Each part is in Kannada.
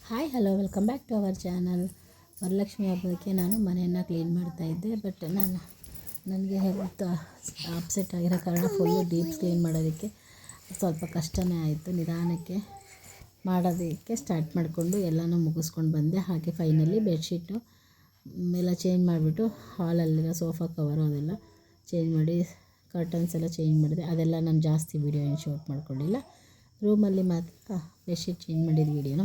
Hi hello welcome back to our channel. Varalakshmi ಹಬ್ಬಕ್ಕೆ ನಾನು ಮನೆಯನ್ನು ಕ್ಲೀನ್ ಮಾಡ್ತಾಯಿದ್ದೆ. ಬಟ್ ನನಗೆ ಹೆಲ್ತ್ ಅಪ್ಸೆಟ್ ಆಗಿರೋ ಕಾರಣ ಫುಲ್ಲು ಡೀಪ್ ಕ್ಲೀನ್ ಮಾಡೋದಕ್ಕೆ ಸ್ವಲ್ಪ ಕಷ್ಟನೇ ಆಯಿತು. ನಿಧಾನಕ್ಕೆ ಮಾಡೋದಕ್ಕೆ ಸ್ಟಾರ್ಟ್ ಮಾಡಿಕೊಂಡು ಎಲ್ಲನೂ ಮುಗಿಸ್ಕೊಂಡು ಬಂದೆ. ಹಾಗೆ ಫೈನಲಿ ಬೆಡ್ಶೀಟು ಎಲ್ಲ ಚೇಂಜ್ ಮಾಡಿಬಿಟ್ಟು ಹಾಲಲ್ಲಿರೋ ಸೋಫಾ ಕವರು ಅದೆಲ್ಲ ಚೇಂಜ್ ಮಾಡಿ ಕರ್ಟನ್ಸ್ ಎಲ್ಲ ಚೇಂಜ್ ಮಾಡಿದೆ. ಅದೆಲ್ಲ ನಾನು ಜಾಸ್ತಿ ವೀಡಿಯೋ ಏನು ಶೂಟ್ ಮಾಡ್ಕೊಂಡಿಲ್ಲ. ರೂಮಲ್ಲಿ ಮಾತ್ರ ಬೆಡ್ಶೀಟ್ ಚೇಂಜ್ ಮಾಡಿದ ವೀಡಿಯೋನ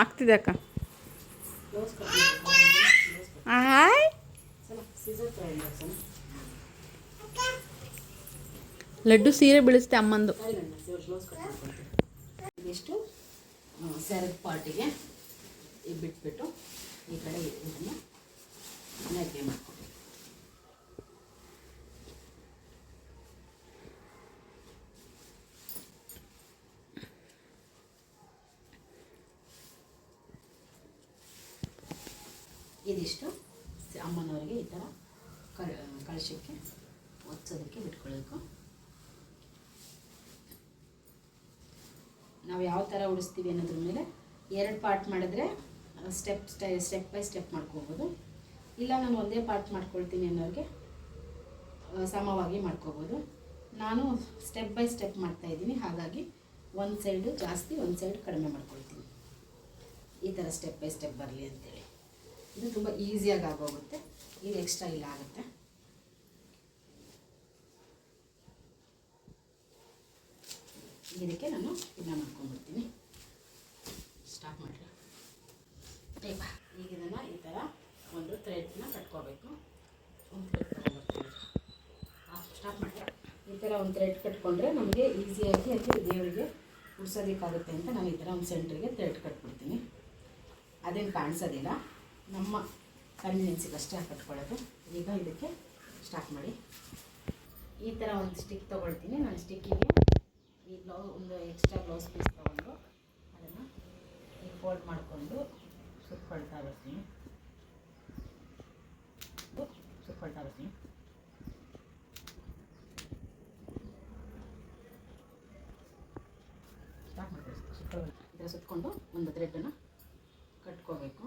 ಆಗ್ತಿದೆ ಅಕ್ಕ. ಹಾಯ್ ಲಡ್ಡು ಸೀರೆ ಬೀಳಿಸ್ತೆ ಅಮ್ಮಂದು. ಇದಿಷ್ಟು ಸೆರಗ್ ಪಾರ್ಟಿಗೆ ಬಿಟ್ಬಿಟ್ಟು ಈ ಕಡೆ ಇದನ್ನು ನೆಕ್ಕೆ ಮಾಡ್ಕೊಂಡು ಇದಿಷ್ಟು ಅಮ್ಮನವರಿಗೆ ಈ ಥರ ಕಳಶಕ್ಕೆ ಒತ್ಸೋದಕ್ಕೆ ಬಿಟ್ಕೊಳ್ಳೋದು. ನಾವು ಯಾವ ಥರ ಉಡಿಸ್ತೀವಿ ಅನ್ನೋದ್ರ ಮೇಲೆ 2 ಪಾರ್ಟ್ ಮಾಡಿದ್ರೆ ಸ್ಟೆಪ್ ಬೈ ಸ್ಟೆಪ್ ಮಾಡ್ಕೋಬೋದು. ಇಲ್ಲ ನಾನು ಒಂದೇ ಪಾರ್ಟ್ ಮಾಡ್ಕೊಳ್ತೀನಿ ಅನ್ನೋರಿಗೆ ಸಮವಾಗಿ ಮಾಡ್ಕೋಬೋದು. ನಾನು ಸ್ಟೆಪ್ ಬೈ ಸ್ಟೆಪ್ ಮಾಡ್ತಾಯಿದ್ದೀನಿ, ಹಾಗಾಗಿ ಒಂದು ಸೈಡು ಜಾಸ್ತಿ ಒಂದು ಸೈಡ್ ಕಡಿಮೆ ಮಾಡ್ಕೊಳ್ತೀನಿ. ಈ ಥರ ಸ್ಟೆಪ್ ಬೈ ಸ್ಟೆಪ್ ಬರಲಿ ಅಂತೇಳಿ. ಇದು ತುಂಬ ಈಸಿಯಾಗಿ ಆಗೋಗುತ್ತೆ. ಇದು ಎಕ್ಸ್ಟ್ರಾ ಇಲ್ಲ ಆಗುತ್ತೆ. ಇದಕ್ಕೆ ನಾನು ಇದನ್ನ ಮಾಡ್ಕೊಂಡ್ಬಿಡ್ತೀನಿ. ಸ್ಟಾಪ್ ಮಾಡಿರಿ. ಈಗ ಇದನ್ನು ಈ ಥರ ಒಂದು ಥ್ರೆಡ್ನ ಕಟ್ಕೋಬೇಕು. ಒಂದು ಥ್ರೆಡ್ ತೊಗೊಂಡ್ಬರ್ತೀನಿ. ಸ್ಟಾಪ್ ಮಾಡಿರಿ. ಈ ಥರ ಒಂದು ಥ್ರೆಡ್ ಕಟ್ಕೊಂಡ್ರೆ ನಮಗೆ ಈಸಿಯಾಗಿ ಅಲ್ಲಿ ದೇವರಿಗೆ ಉಡ್ಸೋದಕ್ಕಾಗುತ್ತೆ ಅಂತ ನಾನು ಈ ಥರ ಒಂದು ಸೆಂಟ್ರಿಗೆ ಥ್ರೆಡ್ ಕಟ್ಬಿಡ್ತೀನಿ. ಅದೇನು ಕಾಣಿಸೋದಿಲ್ಲ, ನಮ್ಮ ಕನ್ವೀನಿಯನ್ಸಿಗಷ್ಟೇ ಕಟ್ಕೊಳ್ಳೋದು. ಈಗ ಇದಕ್ಕೆ ಸ್ಟಾರ್ಟ್ ಮಾಡಿ. ಈ ಥರ ಒಂದು ಸ್ಟಿಕ್ ತೊಗೊಳ್ತೀನಿ. ನಾನು ಸ್ಟಿಕ್ಕಿಗೆ ಈ ಒಂದು ಎಕ್ಸ್ಟ್ರಾ ಬ್ಲೌಸ್ ಪೀಸ್ ತೊಗೊಂಡು ಅದನ್ನು ಈಗ ಫೋಲ್ಡ್ ಮಾಡಿಕೊಂಡು ಸುತ್ಕೊಳ್ತಾ ಬರ್ತೀನಿ. ಸ್ಟಾರ್ಟ್ ಮಾಡ್ತೀನಿ. ಈ ಥರ ಸುತ್ಕೊಂಡು ಒಂದು ಥ್ರೆಡ್ಡನ್ನು ಕಟ್ಕೋಬೇಕು.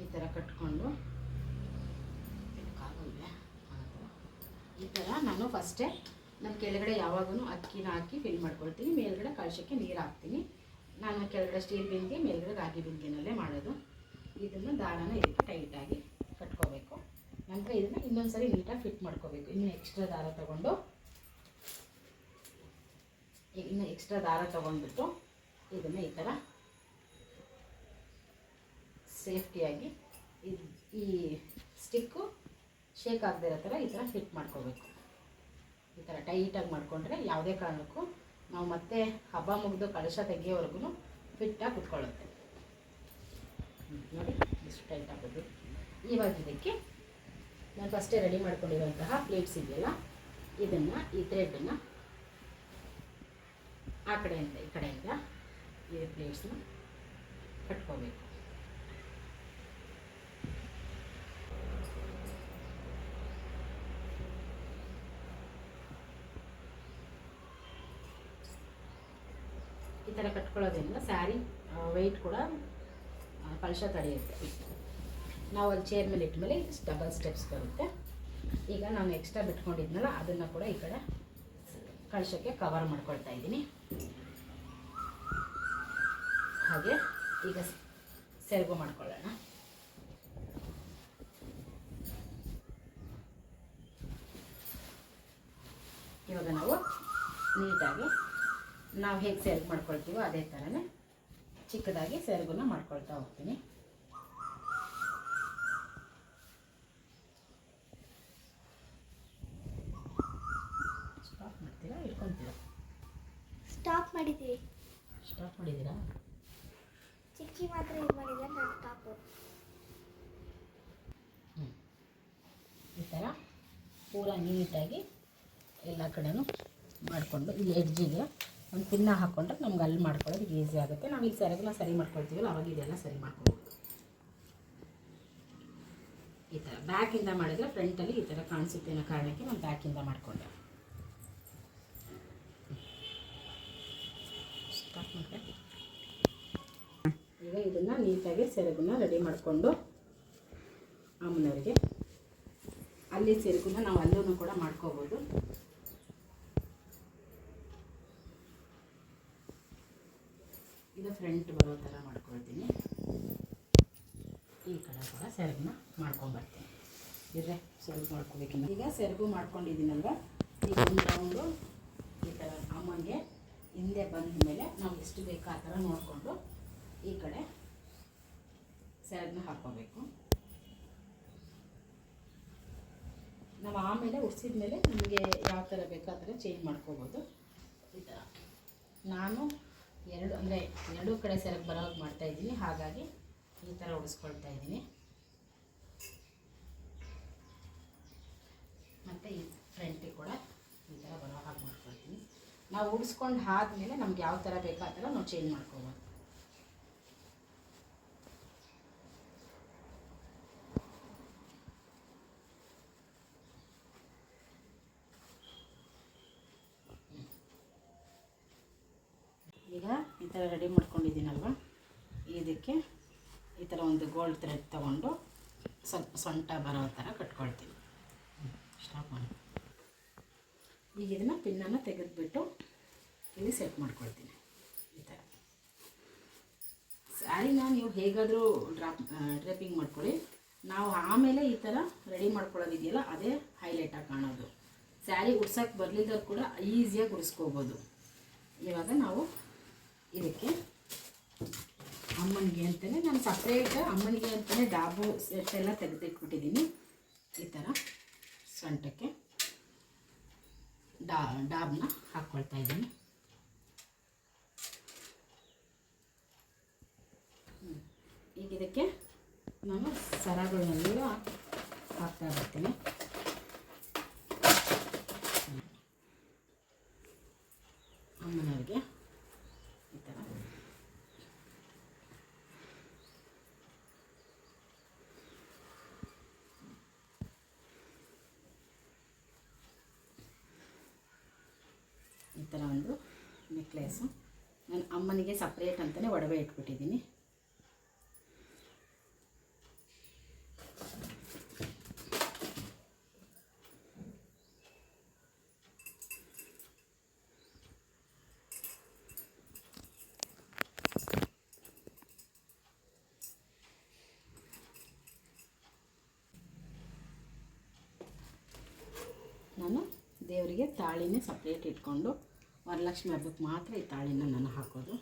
ಈ ಥರ ಕಟ್ಕೊಂಡು ಆಗೋಲ್ವೇ ಥರ ನಾನು ಫಸ್ಟೇ ನಾನು ಕೆಳಗಡೆ ಯಾವಾಗೂ ಅಕ್ಕಿನ ಹಾಕಿ ಫಿಲ್ ಮಾಡ್ಕೊಳ್ತೀನಿ, ಮೇಲ್ಗಡೆ ಕಳಶಕ್ಕೆ ನೀರು ಹಾಕ್ತೀನಿ. ನಾನು ಕೆಳಗಡೆ ಸ್ಟೀಲ್ ಬಿಂದಿಗೆ, ಮೇಲ್ಗಡೆ ರಾಗಿ ಬಿಂದಿಗೆನಲ್ಲೇ ಮಾಡೋದು. ಇದನ್ನು ದಾರನ ಇದಕ್ಕೆ ಟೈಟಾಗಿ ಕಟ್ಕೋಬೇಕು. ನಂತರ ಇದನ್ನು ಇನ್ನೊಂದು ಸರಿ ನೀಟಾಗಿ ಫಿಟ್ ಮಾಡ್ಕೋಬೇಕು. ಇನ್ನು ಎಕ್ಸ್ಟ್ರಾ ದಾರ ತೊಗೊಂಡ್ಬಿಟ್ಟು ಇದನ್ನು ಈ ಥರ ಸೇಫ್ಟಿಯಾಗಿ ಈ ಸ್ಟಿಕ್ಕು ಶೇಕ್ ಆಗದೆ ಇರೋ ಥರ ಈ ಥರ ಫಿಟ್ ಮಾಡ್ಕೋಬೇಕು. ಈ ಥರ ಟೈಟಾಗಿ ಮಾಡಿಕೊಂಡ್ರೆ ಯಾವುದೇ ಕಾರಣಕ್ಕೂ ನಾವು ಮತ್ತೆ ಹಬ್ಬ ಮುಗಿದು ಕಳಶ ತೆಗಿಯೋವರೆಗೂ ಫಿಟ್ಟಾಗಿ ಕುತ್ಕೊಳ್ಳುತ್ತೆ. ನೋಡಿ ಇಷ್ಟು ಟೈಟ್ ಆಗೋದು. ಇವಾಗ ಇದಕ್ಕೆ ನಾನು ಫಸ್ಟೇ ರೆಡಿ ಮಾಡ್ಕೊಂಡಿರುವಂತಹ ಪ್ಲೇಟ್ಸ್ ಇದೆಯಲ್ಲ, ಇದನ್ನು ಈ ಥ್ರೆಡನ್ನು ಆ ಕಡೆಯಿಂದ ಈ ಕಡೆಯಿಂದ ಈ ಪ್ಲೇಟ್ಸ್ನ ಕಟ್ಕೋಬೇಕು. ಈ ಥರ ಕಟ್ಕೊಳ್ಳೋದ್ರಿಂದ ಸ್ಯಾರಿ ವೆಯ್ಟ್ ಕೂಡ ಕಳಶ ತಡೆಯುತ್ತೆ. ನಾವು ಅಲ್ಲಿ ಚೇರ್ ಮೇಲೆ ಇಟ್ಟ ಮೇಲೆ ಡಬಲ್ ಸ್ಟೆಪ್ಸ್ ಬರುತ್ತೆ. ಈಗ ನಾನು ಎಕ್ಸ್ಟ್ರಾ ಬಿಟ್ಕೊಂಡಿದ್ನಲ್ಲ ಅದನ್ನು ಕೂಡ ಈ ಕಡೆ ಕಳಶಕ್ಕೆ ಕವರ್ ಮಾಡ್ಕೊಳ್ತಾ ಇದ್ದೀನಿ. ಹಾಗೆ ಈಗ ಸೆರಗು ಮಾಡ್ಕೊಳ್ಳೋಣ. ಇವಾಗ ನಾವು ನೀಟಾಗಿ ನಾವು ಹೇಗೆ ಸೆರಗು ಮಾಡ್ಕೊಳ್ತೀವೋ ಅದೇ ಥರನೇ ಚಿಕ್ಕದಾಗಿ ಸೆರಗನ್ನ ಮಾಡ್ಕೊಳ್ತಾ ಹೋಗ್ತೀನಿ. ಸ್ಟಾಪ್ ಮಾಡ್ತೀರಾ, ಇಟ್ಕೊತೀರಾ? ಸ್ಟಾಪ್ ಮಾಡಿದ್ದೀವಿ. ಸ್ಟಾಪ್ ಮಾಡಿದ್ದೀರಾ? ಚಿಕ್ಕಿ ಮಾತ್ರ ಇದು ಮಾಡಿದ್ರೆ ನಾನು ಸ್ಟಾಪು. ಈ ಥರ ಪೂರ ನೀಟಾಗಿ ಎಲ್ಲ ಕಡೆನೂ ಮಾಡಿಕೊಂಡು ಇಲ್ಲಿ ಎಡ್ಜಿಗೆ ಒಂದು ಪಿನ್ನ ಹಾಕ್ಕೊಂಡ್ರೆ ನಮ್ಗೆ ಅಲ್ಲಿ ಮಾಡ್ಕೊಳ್ಳೋದಕ್ಕೆ ಈಸಿ ಆಗುತ್ತೆ. ನಾವು ಇಲ್ಲಿ ಸೆರಗನ್ನ ಸರಿ ಮಾಡ್ಕೊಳ್ತೀವಲ್ಲ ಅವಾಗ ಇದೆಲ್ಲ ಸರಿ ಮಾಡ್ಕೊಬೋದು. ಈ ಥರ ಬ್ಯಾಕಿಂದ ಮಾಡಿದರೆ ಫ್ರಂಟಲ್ಲಿ ಈ ಥರ ಕಾಣಿಸುತ್ತೆ ಅನ್ನೋ ಕಾರಣಕ್ಕೆ ನಾನು ಬ್ಯಾಕಿಂದ ಮಾಡಿಕೊಂಡೆ. ಸ್ಟಾಪ್ ಮಾಡಿದೆ. ಈಗ ಇದನ್ನು ನೀಟಾಗಿ ಸೆರಗನ್ನ ರೆಡಿ ಮಾಡಿಕೊಂಡು ಅಮ್ಮನವ್ರಿಗೆ ಅಲ್ಲಿ ಸೆರಗನ್ನ ನಾವು ಅಲ್ಲೂ ಕೂಡ ಮಾಡ್ಕೋಬೋದು. ಇದು ಫ್ರಂಟ್ ಬರೋ ಥರ ಮಾಡ್ಕೊಳ್ತೀನಿ. ಈ ಕಡೆ ಕೂಡ ಸೆರಗನ್ನ ಮಾಡ್ಕೊಂಬರ್ತೀನಿ. ಇದ್ರೆ ಸೆರಗು ಮಾಡ್ಕೋಬೇಕಿನ್ನ ಈಗ ಸೆರಗು ಮಾಡ್ಕೊಂಡಿದ್ದೀನಲ್ವ, ಈಗ ಒಂದು ರೌಂಡು ಈ ಥರ ಅಮ್ಮನಿಗೆ ಹಿಂದೆ ಬಂದ ಮೇಲೆ ನಾವು ಎಷ್ಟು ಬೇಕು ಆ ಥರ ನೋಡಿಕೊಂಡು ಈ ಕಡೆ ಸೆರಗನ್ನ ಹಾಕ್ಕೋಬೇಕು. ನಾವು ಆಮೇಲೆ ಉಡ್ಸಿದ ಮೇಲೆ ನಮಗೆ ಯಾವ ಥರ ಬೇಕೋ ಆ ಥರ ಚೇಂಜ್ ಮಾಡ್ಕೋಬೋದು. ಈ ಥರ ನಾನು ಎರಡೂ ಕಡೆ ಸೆರಗು ಬರೋವಾಗ ಮಾಡ್ತಾಯಿದ್ದೀನಿ, ಹಾಗಾಗಿ ಈ ಥರ ಉಡಿಸ್ಕೊಳ್ತಾ ಇದ್ದೀನಿ. ಮತ್ತು ಈ ಫ್ರಂಟಿಗೆ ಕೂಡ ಈ ಥರ ಬರೋ ಹಾಗೆ ಮಾಡ್ಕೊಳ್ತೀನಿ. ನಾವು ಉಡಿಸ್ಕೊಂಡು ಆದಮೇಲೆ ನಮ್ಗೆ ಯಾವ ಥರ ಬೇಕೋ ಆ ಥರ ನಾವು ಚೇಂಜ್ ಮಾಡ್ಕೋಬೋದು. ಈಗ ಈ ಥರ ರೆಡಿ ಮಾಡ್ಕೊಂಡಿದ್ದೀನಲ್ವ, ಇದಕ್ಕೆ ಈ ಥರ ಒಂದು ಗೋಲ್ಡ್ ಥ್ರೆಡ್ ತೊಗೊಂಡು ಸ್ವಲ್ಪ ಸೊಂಟ ಬರೋ ಥರ ಕಟ್ಕೊಳ್ತೀನಿ. ಸ್ಟಾಪ್ ಮಾಡಿ. ಈಗ ಇದನ್ನು ಪಿನ್ನನ್ನು ತೆಗೆದುಬಿಟ್ಟು ಇಲ್ಲಿ ಸೆಟ್ ಮಾಡ್ಕೊಳ್ತೀನಿ. ಈ ಥರ ಸ್ಯಾರಿನ ನೀವು ಹೇಗಾದರೂ ಡ್ರಾಪಿಂಗ್ ಮಾಡ್ಕೊಳ್ಳಿ. ನಾವು ಆಮೇಲೆ ಈ ಥರ ರೆಡಿ ಮಾಡ್ಕೊಳ್ಳೋದಿದೆಯಲ್ಲ ಅದೇ ಹೈಲೈಟಾಗಿ ಕಾಣೋದು. ಸ್ಯಾರಿ ಉಡ್ಸೋಕ್ಕೆ ಬರಲಿದ್ದವ್ರು ಕೂಡ ಈಸಿಯಾಗಿ ಉಡಿಸ್ಕೋಬೋದು. ಇವಾಗ ನಾವು ಇದಕ್ಕೆ ಅಮ್ಮನಿಗೆ ಅಂತಲೇ ನಾನು ಸಪ್ರೇಟ್ ಅಮ್ಮನಿಗೆ ಅಂತಲೇ ಡಾಬು ಸೆಟ್ ಎಲ್ಲ ತೆಗೆದಿಟ್ಬಿಟ್ಟಿದ್ದೀನಿ. ಈ ಥರ ಸೊಂಟಕ್ಕೆ ಡಾಬ್ನ ಹಾಕ್ಕೊಳ್ತಾ ಇದ್ದೀನಿ. ಈಗ ಇದಕ್ಕೆ ನಾನು ಸರಗಳನ್ನೆಲ್ಲ ಹಾಕ್ತಾ ಬರ್ತೀನಿ. ಅಮ್ಮನವ್ರಿಗೆ ಈ ಥರ ಒಂದು ನೆಕ್ಲೆಸು. ನಾನು ಅಮ್ಮನಿಗೆ ಸಪ್ರೇಟ್ ಅಂತಲೇ ಒಡವೆ ಇಟ್ಬಿಟ್ಟಿದ್ದೀನಿ. ನಾನು ದೇವರಿಗೆ ತಾಳಿನೇ ಸಪ್ರೇಟ್ ಇಟ್ಕೊಂಡು ವರಲಕ್ಷ್ಮಿ ಹಬ್ಬಕ್ಕೆ ಮಾತ್ರ ಈ ತಾಳಿನ ನಾನು ಹಾಕೋದು.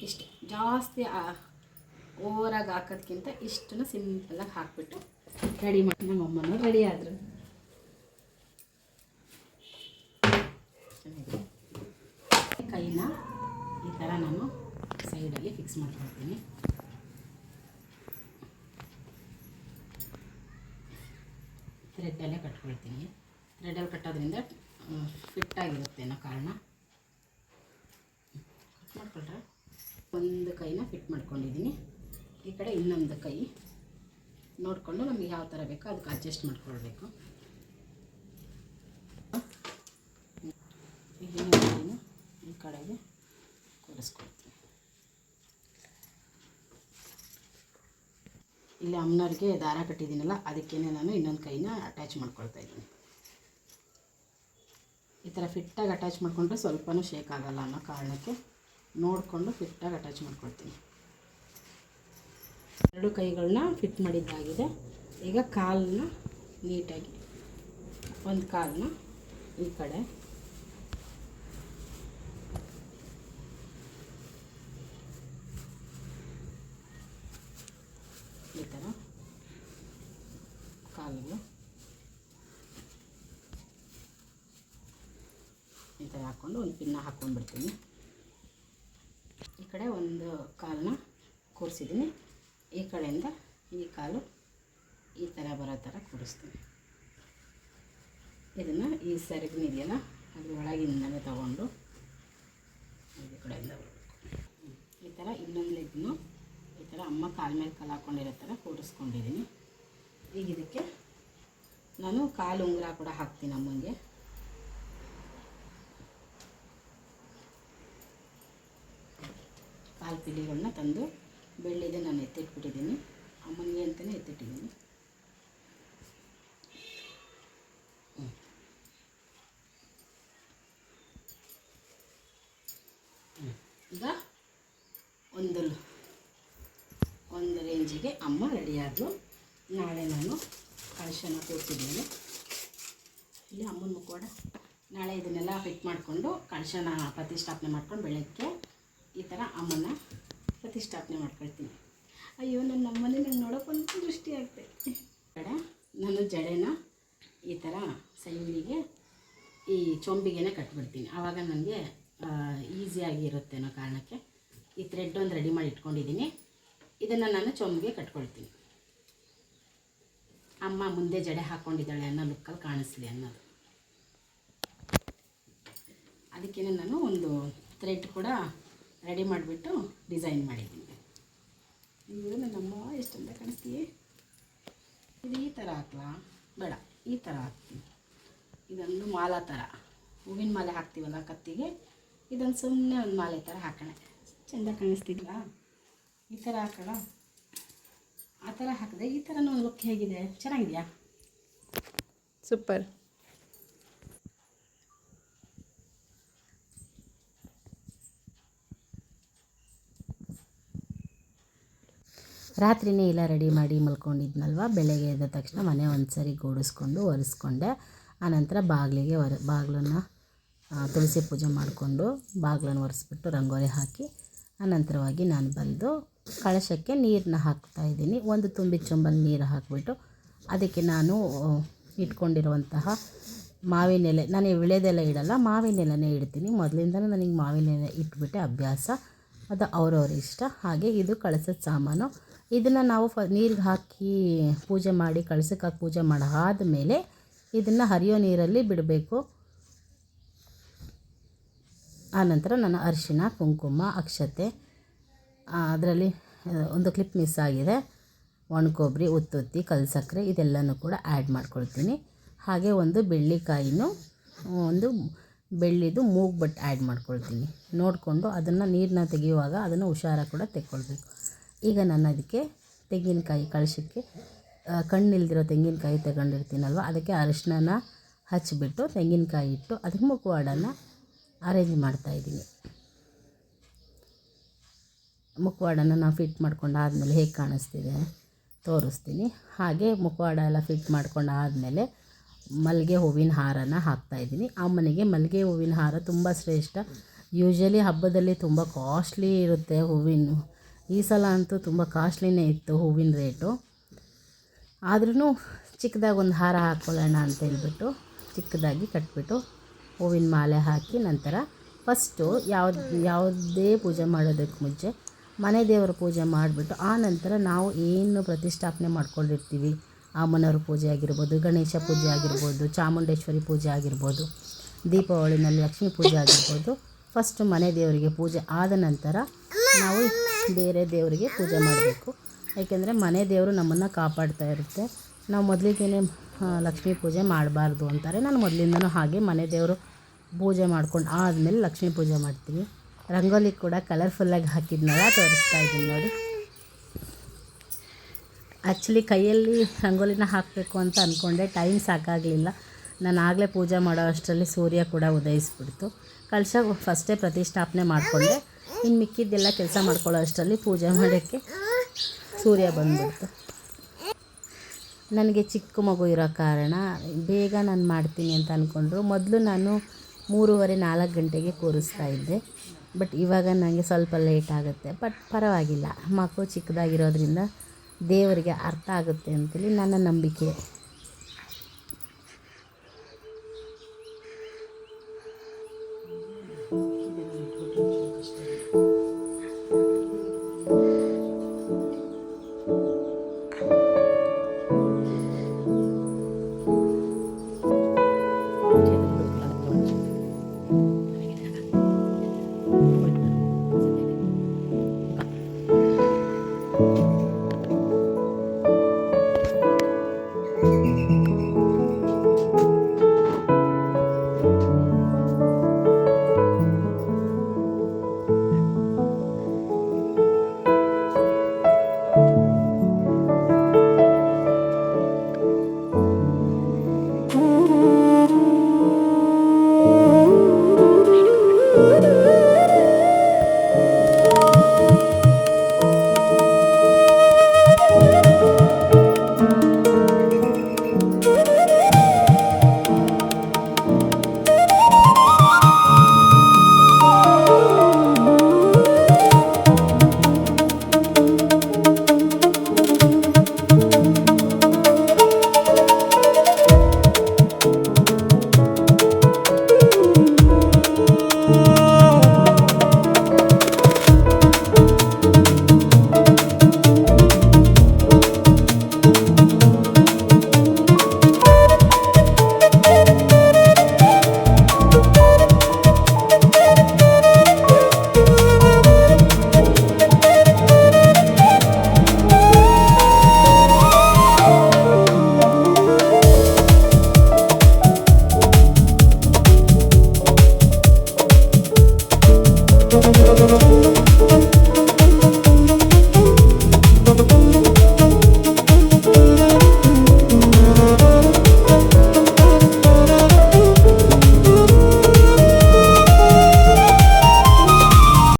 ಇಷ್ಟು ಜಾಸ್ತಿ ಓವರಾಗಿ ಹಾಕೋದ್ಕಿಂತ ಇಷ್ಟನ್ನು ಸಿಂಪಲಾಗಿ ಹಾಕಿಬಿಟ್ಟು ರೆಡಿ ಮಾಡಿ ನಮ್ಮಮ್ಮನೂ ರೆಡಿ ಆದರು. ಕೈನ ಈ ಥರ ನಾನು ಸೈಡಲ್ಲಿ ಫಿಕ್ಸ್ ಮಾಡ್ಕೊಳ್ತೀನಿ. ಥ್ರೆಡ್ಡಲ್ಲೇ ಕಟ್ಕೊಳ್ತೀನಿ. ಥ್ರೆಡ್ಡಲ್ಲಿ ಕಟ್ಟೋದ್ರಿಂದ ಫಿಟ್ಟಾಗಿರುತ್ತೆ ಅನ್ನೋ ಕಾರಣ ಕಟ್ ಮಾಡ್ಕೊಳ್ರೆ ಒಂದು ಕೈನ ಫಿಟ್ ಮಾಡ್ಕೊಂಡಿದ್ದೀನಿ. ಈ ಕಡೆ ಇನ್ನೊಂದು ಕೈ ನೋಡಿಕೊಂಡು ನಮಗೆ ಯಾವ ಥರ ಬೇಕೋ ಅದಕ್ಕೆ ಅಡ್ಜಸ್ಟ್ ಮಾಡ್ಕೊಳ್ಬೇಕು. ಇನ್ನೊಂದು ಈ ಕಡೆಗೆ ಕೂರಿಸ್ಕೊಳ್ತೀನಿ. ಇಲ್ಲಿ ಅಮ್ಮನವ್ರಿಗೆ ದಾರ ಕಟ್ಟಿದ್ದೀನಲ್ಲ, ಅದಕ್ಕೇ ನಾನು ಇನ್ನೊಂದು ಕೈನ ಅಟ್ಯಾಚ್ ಮಾಡ್ಕೊಳ್ತಾ ಇದ್ದೀನಿ. ಈ ಥರ ಫಿಟ್ಟಾಗಿ ಅಟ್ಯಾಚ್ ಮಾಡಿಕೊಂಡ್ರೆ ಸ್ವಲ್ಪನೂ ಶೇಕ್ ಆಗೋಲ್ಲ ಅನ್ನೋ ಕಾರಣಕ್ಕೆ ನೋಡಿಕೊಂಡು ಫಿಟ್ಟಾಗಿ ಅಟ್ಯಾಚ್ ಮಾಡ್ಕೊಳ್ತೀನಿ. ಎರಡು ಕೈಗಳನ್ನ ಫಿಟ್ ಮಾಡಿದ್ದಾಗಿದೆ. ಈಗ ಕಾಲನ್ನ ನೀಟಾಗಿ ಒಂದು ಕಾಲನ್ನ ಈ ಕಡೆ ಈ ಥರ ಕಾಲಿಗೆ ಈ ಥರ ಹಾಕ್ಕೊಂಡು ಒಂದು ಪಿನ್ನ ಹಾಕ್ಕೊಂಡ್ಬಿಡ್ತೀನಿ. ಈ ಕಡೆ ಒಂದು ಕಾಲನ್ನ ಕೂರಿಸಿದ್ದೀನಿ. ಈ ಕಡೆಯಿಂದ ಈ ಕಾಲು ಈ ಥರ ಬರೋ ಥರ ಕೂರಿಸ್ತೀನಿ. ಇದನ್ನು ಈ ಸೆರಗಿನಿದೆಯಲ್ಲ ಅದ್ರ ಒಳಗಿಂದಲೇ ತಗೊಂಡು ಈ ಕಡೆಯಿಂದ ಈ ಥರ ಇನ್ನೊಂದು ಲೆಗ್ನು ಈ ಥರ ಅಮ್ಮ ಕಾಲ ಮೇಲೆ ಕಾಲು ಹಾಕ್ಕೊಂಡಿರೋ ಥರ ಕೂರಿಸ್ಕೊಂಡಿದ್ದೀನಿ. ಈಗ ಇದಕ್ಕೆ ನಾನು ಕಾಲು ಉಂಗುರ ಕೂಡ ಹಾಕ್ತೀನಿ ಅಮ್ಮನಿಗೆ. ಕಾಲು ಪಿಲಿಗಳನ್ನ ತಂದು ಬೆಳ್ಳಿದೆ ನಾನು ಎತ್ತಿಟ್ಬಿಟ್ಟಿದ್ದೀನಿ. ಅಮ್ಮನಿಗೆ ಅಂತಲೇ ಎತ್ತಿಟ್ಟಿದ್ದೀನಿ. ಈಗ ಒಂದು ರೇಂಜಿಗೆ ಅಮ್ಮ ರೆಡಿಯಾದಳು. ನಾಳೆ ನಾನು ಕಳಶನ ಕೂರಿಸಿದ್ದೀನಿ. ಇಲ್ಲಿ ಅಮ್ಮನ ಮುಖವಾಡ. ನಾಳೆ ಇದನ್ನೆಲ್ಲ ಫಿಟ್ ಮಾಡಿಕೊಂಡು ಕಳಶನ ಪ್ರತಿಷ್ಠಾಪನೆ ಮಾಡ್ಕೊಂಡು ಬೆಳಗ್ಗೆ ಈ ಥರ ಅಮ್ಮನ ಪ್ರತಿಷ್ಠಾಪನೆ ಮಾಡ್ಕೊಳ್ತೀನಿ. ಅಯ್ಯೋ ನನ್ನ ಅಮ್ಮನೇ ನಂಗೆ ನೋಡೋಕ್ಕೊಂದು ದೃಷ್ಟಿ ಆಗ್ತೈತೆ. ಕಡೆ ನಾನು ಜಡೆನ ಈ ಥರ ಸೈಡಿಗೆ ಈ ಚೊಂಬಿಗೆ ಕಟ್ಬಿಡ್ತೀನಿ. ಆವಾಗ ನನಗೆ ಈಸಿಯಾಗಿ ಇರುತ್ತೆ ಅನ್ನೋ ಕಾರಣಕ್ಕೆ ಈ ಥ್ರೆಡ್ ಒಂದು ರೆಡಿ ಮಾಡಿ ಇಟ್ಕೊಂಡಿದ್ದೀನಿ. ಇದನ್ನು ನಾನು ಚೊಂಬಿಗೆ ಕಟ್ಕೊಳ್ತೀನಿ. ಅಮ್ಮ ಮುಂದೆ ಜಡೆ ಹಾಕ್ಕೊಂಡಿದ್ದಾಳೆ ಅನ್ನೋ ಲುಕ್ಕಲ್ಲಿ ಕಾಣಿಸ್ಲಿ ಅನ್ನೋದು. ಅದಕ್ಕೇ ನಾನು ಒಂದು ಥ್ರೆಡ್ ಕೂಡ ರೆಡಿ ಮಾಡಿಬಿಟ್ಟು ಡಿಸೈನ್ ಮಾಡಿದ್ದೀನಿ. ಇವರು ನನ್ನಮ್ಮ ಎಷ್ಟಂತ ಕಾಣಿಸ್ತೀವಿ. ಇದು ಈ ಥರ ಹಾಕ್ಲಾ? ಬೇಡ, ಈ ಥರ ಹಾಕ್ತೀನಿ. ಇದೊಂದು ಮಾಲಾ ಥರ ಹೂವಿನ ಮಾಲೆ ಹಾಕ್ತೀವಲ್ಲ ಕತ್ತಿಗೆ, ಇದೊಂದು ಸುಮ್ಮನೆ ಒಂದು ಮಾಲೆ ಥರ ಹಾಕೋಣ. ಚೆಂದ ಕಾಣಿಸ್ತಿಲ್ಲ? ಈ ಥರ ಹಾಕೋಣ. ಆ ಥರ ಹಾಕಿದೆ ಈ ಥರನೂ ಒಂದು ಲುಕ್ ಹೇಗಿದೆ? ಚೆನ್ನಾಗಿದೆಯಾ? ಸೂಪರ್. ರಾತ್ರಿನೇ ಎಲ್ಲ ರೆಡಿ ಮಾಡಿ ಮಲ್ಕೊಂಡಿದ್ನಲ್ವ. ಬೆಳಗ್ಗೆ ಎದ್ದ ತಕ್ಷಣ ಮನೆ ಒಂದು ಸರಿ ಗೂಡಿಸ್ಕೊಂಡು ಒರೆಸ್ಕೊಂಡೆ. ಆನಂತರ ಬಾಗಿಲನ್ನು ತುಳಸಿ ಪೂಜೆ ಮಾಡಿಕೊಂಡು ಬಾಗಿಲನ್ನು ಒರೆಸ್ಬಿಟ್ಟು ರಂಗೋಲಿ ಹಾಕಿ ಅನಂತರವಾಗಿ ನಾನು ಬಂದು ಕಳಶಕ್ಕೆ ನೀರನ್ನ ಹಾಕ್ತಾಯಿದ್ದೀನಿ. ಒಂದು ತುಂಬಿದ ಚೊಂಬಲ್ಲಿ ನೀರು ಹಾಕಿಬಿಟ್ಟು ಅದಕ್ಕೆ ನಾನು ಇಟ್ಕೊಂಡಿರುವಂತಹ ಮಾವಿನ ಎಲೆ, ನಾನು ವಿಳೆದೆಲೆ ಇಡಲ್ಲ, ಮಾವಿನ ಎಲೆನೇ ಇಡ್ತೀನಿ. ಮೊದಲಿಂದಲೂ ನನಗೆ ಮಾವಿನ ಎಲೆ ಇಟ್ಬಿಟ್ಟೆ ಅಭ್ಯಾಸ. ಅದು ಅವ್ರವ್ರ ಇಷ್ಟ. ಹಾಗೆ ಇದು ಕಳಸದ ಸಾಮಾನು. ಇದನ್ನು ನಾವು ನೀರಿಗೆ ಹಾಕಿ ಪೂಜೆ ಮಾಡಿ ಕಳಸಕ್ಕೆ ಹಾಕಿ ಪೂಜೆ ಮಾಡಾದಮೇಲೆ ಇದನ್ನು ಹರಿಯೋ ನೀರಲ್ಲಿ ಬಿಡಬೇಕು. ಆನಂತರ ನಾನು ಅರಿಶಿಣ, ಕುಂಕುಮ, ಅಕ್ಷತೆ, ಅದರಲ್ಲಿ ಒಂದು ಕ್ಲಿಪ್ ಮಿಸ್ ಆಗಿದೆ, ಒಣಕೊಬ್ಬರಿ, ಉತ್ತುತ್ತಿ, ಕಲ್ಸಕ್ಕರೆ ಇದೆಲ್ಲನೂ ಕೂಡ ಆ್ಯಡ್ ಮಾಡ್ಕೊಳ್ತೀನಿ. ಹಾಗೆ ಒಂದು ಬೆಳ್ಳಿಕಾಯಿನೂ ಒಂದು ಬೆಳ್ಳಿದು ಮೂಗ್ಬಟ್ಟು ಆ್ಯಡ್ ಮಾಡ್ಕೊಳ್ತೀನಿ. ನೋಡಿಕೊಂಡು ಅದನ್ನು ನೀರನ್ನ ತೆಗೆಯುವಾಗ ಅದನ್ನು ಹುಷಾರಾಗಿ ಕೂಡ ತೆಕ್ಕೊಳ್ಬೇಕು. ಈಗ ನಾನು ಅದಕ್ಕೆ ತೆಂಗಿನಕಾಯಿ ಕಳಶಕ್ಕೆ ಕಣ್ಣಿಲ್ದಿರೋ ತೆಂಗಿನಕಾಯಿ ತಗೊಂಡಿರ್ತೀನಲ್ವ, ಅದಕ್ಕೆ ಅರಿಶಿನ ಹಚ್ಚಿಬಿಟ್ಟು ತೆಂಗಿನಕಾಯಿ ಇಟ್ಟು ಅದಕ್ಕೆ ಮುಖವಾಡನ್ನು ಅರೇಂಜ್ ಮಾಡ್ತಾಯಿದ್ದೀನಿ. ಮುಖವಾಡನ್ನು ನಾವು ಫಿಟ್ ಮಾಡ್ಕೊಂಡು ಆದಮೇಲೆ ಹೇಗೆ ಕಾಣಿಸ್ತಿದೆ ತೋರಿಸ್ತೀನಿ. ಹಾಗೆ ಮುಖವಾಡ ಎಲ್ಲ ಫಿಟ್ ಮಾಡ್ಕೊಂಡು ಆದಮೇಲೆ ಮಲ್ಲಿಗೆ ಹೂವಿನ ಹಾರನ ಹಾಕ್ತಾಯಿದ್ದೀನಿ. ಅಮ್ಮನಿಗೆ ಮಲ್ಲಿಗೆ ಹೂವಿನ ಹಾರ ತುಂಬ ಶ್ರೇಷ್ಠ. ಯೂಶ್ವಲಿ ಹಬ್ಬದಲ್ಲಿ ತುಂಬ ಕಾಸ್ಟ್ಲಿ ಇರುತ್ತೆ ಹೂವಿನ. ಈ ಸಲ ಅಂತೂ ತುಂಬ ಕಾಸ್ಟ್ಲಿನೇ ಇತ್ತು ಹೂವಿನ ರೇಟು. ಆದ್ರೂ ಚಿಕ್ಕದಾಗಿ ಒಂದು ಹಾರ ಹಾಕ್ಕೊಳ್ಳೋಣ ಅಂತ ಹೇಳ್ಬಿಟ್ಟು ಚಿಕ್ಕದಾಗಿ ಕಟ್ಬಿಟ್ಟು ಹೂವಿನ ಮಾಲೆ ಹಾಕಿ ನಂತರ ಫಸ್ಟು ಯಾವುದೇ ಪೂಜೆ ಮಾಡೋದಕ್ಕೆ ಮುಂಚೆ ಮನೆ ದೇವರ ಪೂಜೆ ಮಾಡಿಬಿಟ್ಟು ಆ ನಂತರ ನಾವು ಏನು ಪ್ರತಿಷ್ಠಾಪನೆ ಮಾಡ್ಕೊಂಡಿರ್ತೀವಿ, ಅಮ್ಮನವ್ರ ಪೂಜೆ ಆಗಿರ್ಬೋದು, ಗಣೇಶ ಪೂಜೆ ಆಗಿರ್ಬೋದು, ಚಾಮುಂಡೇಶ್ವರಿ ಪೂಜೆ ಆಗಿರ್ಬೋದು, ದೀಪಾವಳಿನಲ್ಲಿ ಲಕ್ಷ್ಮೀ ಪೂಜೆ ಆಗಿರ್ಬೋದು, ಫಸ್ಟು ಮನೆ ದೇವರಿಗೆ ಪೂಜೆ ಆದ ನಂತರ ನಾವು ಬೇರೆ ದೇವರಿಗೆ ಪೂಜೆ ಮಾಡಬೇಕು. ಯಾಕೆಂದರೆ ಮನೆ ದೇವರು ನಮ್ಮನ್ನು ಕಾಪಾಡ್ತಾ ಇರುತ್ತೆ. ನಾವು ಮೊದಲಿಗೆ ಲಕ್ಷ್ಮೀ ಪೂಜೆ ಮಾಡಬಾರ್ದು ಅಂತಾರೆ. ನಾನು ಮೊದಲಿಂದನೂ ಹಾಗೆ ಮನೆ ದೇವರು ಪೂಜೆ ಮಾಡ್ಕೊಂಡು ಆದಮೇಲೆ ಲಕ್ಷ್ಮೀ ಪೂಜೆ ಮಾಡ್ತೀನಿ. ರಂಗೋಲಿ ಕೂಡ ಕಲರ್ಫುಲ್ಲಾಗಿ ಹಾಕಿದ್ನಲ್ಲ ತೋರಿಸ್ತಾ ಇದ್ದೀನಿ ನೋಡಿ. ಆ್ಯಕ್ಚುಲಿ ಕೈಯಲ್ಲಿ ರಂಗೋಲಿನ ಹಾಕಬೇಕು ಅಂತ ಅಂದ್ಕೊಂಡೆ, ಟೈಮ್ ಸಾಕಾಗಲಿಲ್ಲ. ನಾನು ಆಗಲೇ ಪೂಜೆ ಮಾಡೋ ಅಷ್ಟರಲ್ಲಿ ಸೂರ್ಯ ಕೂಡ ಉದಯಿಸ್ಬಿಡ್ತು. ಕಳಶ ಫಸ್ಟೇ ಪ್ರತಿಷ್ಠಾಪನೆ ಮಾಡಿಕೊಂಡೆ. ಇನ್ನು ಮಿಕ್ಕಿದ್ದೆಲ್ಲ ಕೆಲಸ ಮಾಡ್ಕೊಳ್ಳೋ ಅಷ್ಟರಲ್ಲಿ ಪೂಜೆ ಮಾಡೋಕ್ಕೆ ಸೂರ್ಯ ಬಂದ್ಬಿಡ್ತು. ನನಗೆ ಚಿಕ್ಕ ಮಗು ಇರೋ ಕಾರಣ ಬೇಗ ನಾನು ಮಾಡ್ತೀನಿ ಅಂತ ಅಂದ್ಕೊಂಡ್ರು. ಮೊದಲು ನಾನು 3:30-4 ಗಂಟೆಗೆ ಕೂರಿಸ್ತಾ ಇದ್ದೆ. ಬಟ್ ಇವಾಗ ನನಗೆ ಸ್ವಲ್ಪ ಲೇಟ್ ಆಗುತ್ತೆ. ಬಟ್ ಪರವಾಗಿಲ್ಲ, ಮಗು ಚಿಕ್ಕದಾಗಿರೋದ್ರಿಂದ ದೇವರಿಗೆ ಅರ್ಥ ಆಗುತ್ತೆ ಅಂತೇಳಿ ನನ್ನ ನಂಬಿಕೆ.